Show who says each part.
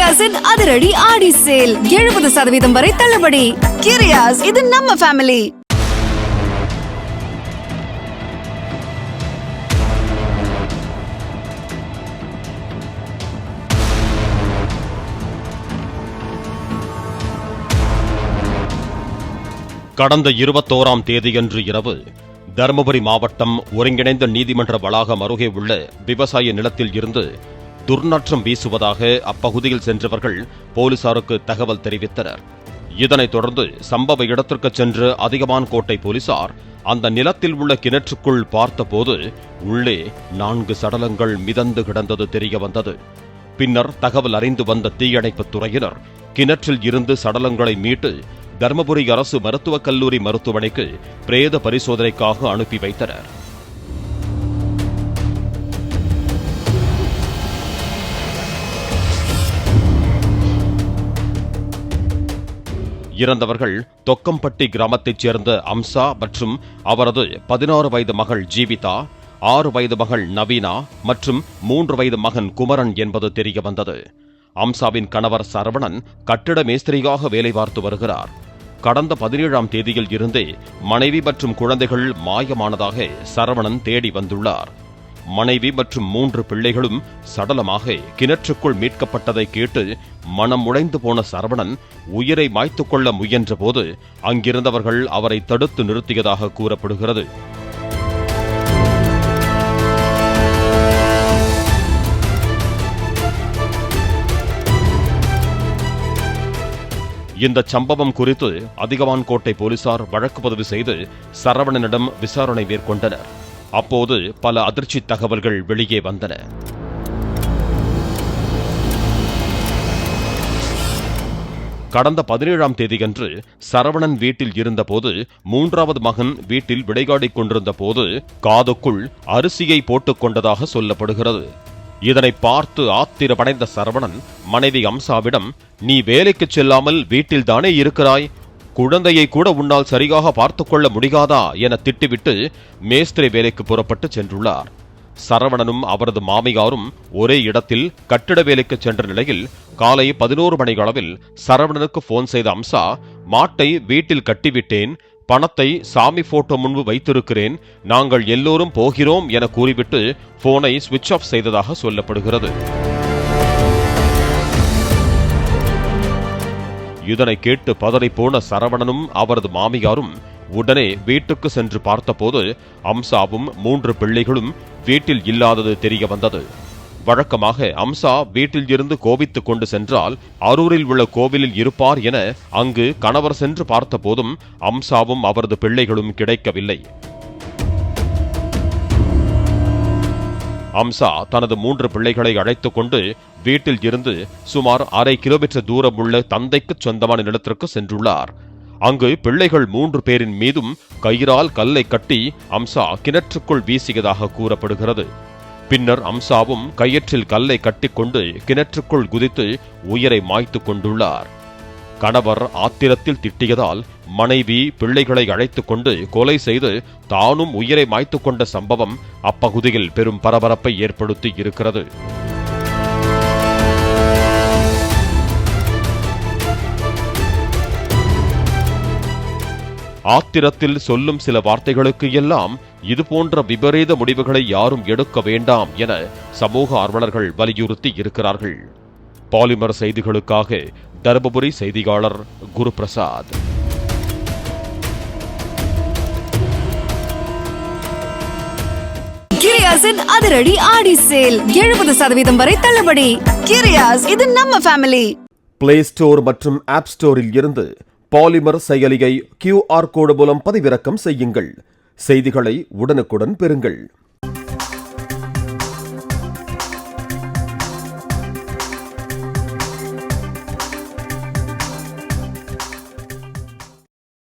Speaker 1: கிரியாஸின் அதிரடி ஆடி சேல் 70% வரை தள்ளுபடி. கிரியாஸ், இது நம்ம ஃபேமிலி.
Speaker 2: கடந்த 21ஆம் தேதியன்று இரவு தருமபுரி மாவட்டம் ஒருங்கிணைந்த நீதிமன்ற வளாகம் அருகே உள்ள விவசாய நிலத்தில் இருந்து துர்நாற்றம் வீசுவதாக அப்பகுதியில் சென்றவர்கள் போலீசாருக்கு தகவல் தெரிவித்தனர். இதனைத் தொடர்ந்து சம்பவ இடத்திற்கு சென்ற அதிகமான் கோட்டை போலீசார் அந்த நிலத்தில் உள்ள கிணற்றுக்குள் பார்த்தபோது உள்ளே 4 சடலங்கள் மிதந்து கிடந்தது தெரியவந்தது. பின்னர் தகவல் அறிந்து வந்த தீயணைப்புத் துறையினர் கிணற்றில் இருந்து சடலங்களை மீட்டு தருமபுரி அரசு மருத்துவக் கல்லூரி மருத்துவமனைக்கு பிரேத பரிசோதனைக்காக அனுப்பி வைத்தனர். இறந்தவர்கள் தொக்கம்பட்டி கிராமத்தைச் சேர்ந்த அம்சா மற்றும் அவரது 16 வயது மகள் ஜீவிதா, 6 வயது மகள் நவீனா மற்றும் 3 வயது மகன் குமரன் என்பது தெரியவந்தது. அம்சாவின் கணவர் சரவணன் கட்டிட மேஸ்திரியாக வேலை பார்த்து வருகிறார். கடந்த 17ஆம் தேதியில் இருந்தே மனைவி மற்றும் குழந்தைகள் மாயமானதாக சரவணன் தேடி வந்துள்ளார். மனைவி மற்றும் 3 பிள்ளைகளும் சடலமாக கிணற்றுக்குள் மீட்கப்பட்டதை கேட்டு மனம் உடைந்து போன சரவணன் உயிரை மாய்த்துக் கொள்ள முயன்றபோது அங்கிருந்தவர்கள் அவரை தடுத்து நிறுத்தியதாக கூறப்படுகிறது. இந்த சம்பவம் குறித்து அதிகமான் கோட்டை போலீசார் வழக்கு பதிவு செய்து சரவணனிடம் விசாரணை மேற்கொண்டனர். அப்போது பல அதிர்ச்சி தகவல்கள் வெளியே வந்தன. கடந்த 17ஆம் தேதியன்று சரவணன் வீட்டில் இருந்தபோது 3வது மகன் வீட்டில் விளையாடிக் கொண்டிருந்த போது காதுக்குள் அரிசியை போட்டுக் கொண்டதாக சொல்லப்படுகிறது. இதனை பார்த்து ஆத்திரமடைந்த சரவணன் மனைவி அம்சாவிடம், நீ வேலைக்கு செல்லாமல் வீட்டில் தானே இருக்கிறாய், குழந்தையை கூட உன்னால் சரியாக பார்த்துக் கொள்ள முடியாதா என திட்டிவிட்டு மேஸ்திரி வேலைக்கு புறப்பட்டு சென்றுள்ளார். சரவணனும் அவரது மாமியாரும் ஒரே இடத்தில் கட்டிட வேலைக்கு சென்ற நிலையில் காலை 11 மணி அளவில் சரவணனுக்கு போன் செய்த அம்சா, மாட்டை வீட்டில் கட்டிவிட்டேன், பணத்தை சாமி போட்டோ முன்பு வைத்திருக்கிறேன், நாங்கள் எல்லோரும் போகிறோம் என கூறிவிட்டு போனை சுவிட்ச் ஆஃப் செய்ததாக சொல்லப்படுகிறது. இதனை கேட்டு பதறிப்போன சரவணனும் அவரது மாமியாரும் உடனே வீட்டுக்கு சென்று பார்த்தபோது அம்சாவும் 3 பிள்ளைகளும் வீட்டில் இல்லாதது தெரிய வந்தது. வழக்கமாக அம்சா வீட்டில் இருந்து கோபித்துக் கொண்டு சென்றால் அரூரில் உள்ள கோவிலில் இருப்பார் என அங்கு கணவர் சென்று பார்த்தபோதும் அம்சாவும் அவரது பிள்ளைகளும் கிடைக்கவில்லை. அம்சா தனது 3 பிள்ளைகளை அழைத்துக் கொண்டு வீட்டில் இருந்து சுமார் 1/2 கிலோமீட்டர் தூரம் உள்ள தந்தைக்கு சொந்தமான நிலத்திற்கு சென்றுள்ளார். அங்கு பிள்ளைகள் 3 பேரின் மீதும் கயிறால் கல்லை கட்டி அம்சா கிணற்றுக்குள் வீசியதாக கூறப்படுகிறது. பின்னர் அம்சாவும் கயிற்றில் கல்லை கட்டிக்கொண்டு கிணற்றுக்குள் குதித்து உயிரை மாய்த்துக் கொண்டுள்ளார். கணவர் ஆத்திரத்தில் திட்டியதால் மனைவி பிள்ளைகளை அழைத்துக் கொண்டு கொலை செய்து தானும் உயிரை மாய்த்துக் கொண்ட சம்பவம் அப்பகுதியில் பெரும் பரபரப்பை ஏற்படுத்தி இருக்கிறது. ஆத்திரத்தில் சொல்லும் சில வார்த்தைகளுக்கு எல்லாம் இதுபோன்ற விபரீத முடிவுகளை யாரும் எடுக்க வேண்டாம் என சமூக ஆர்வலர்கள் வலியுறுத்தி இருக்கிறார்கள். பாலிமர் செய்திகளுக்காக தருமபுரி செய்தியாளர் குருபிரசாத்.
Speaker 1: கிரியாஸின் அதிரடி ஆடி சேல் 70% வரை தள்ளுபடி. கிரியாஸ், இது நம்ம ஃபேமிலி.
Speaker 3: பிளே ஸ்டோர் மற்றும் ஆப் ஸ்டோரில் இருந்து பாலிமர் செயலியை QR கோடு மூலம் பதிவிறக்கம் செய்யுங்கள். செய்திகளை உடனுக்குடன் பெறுங்கள்.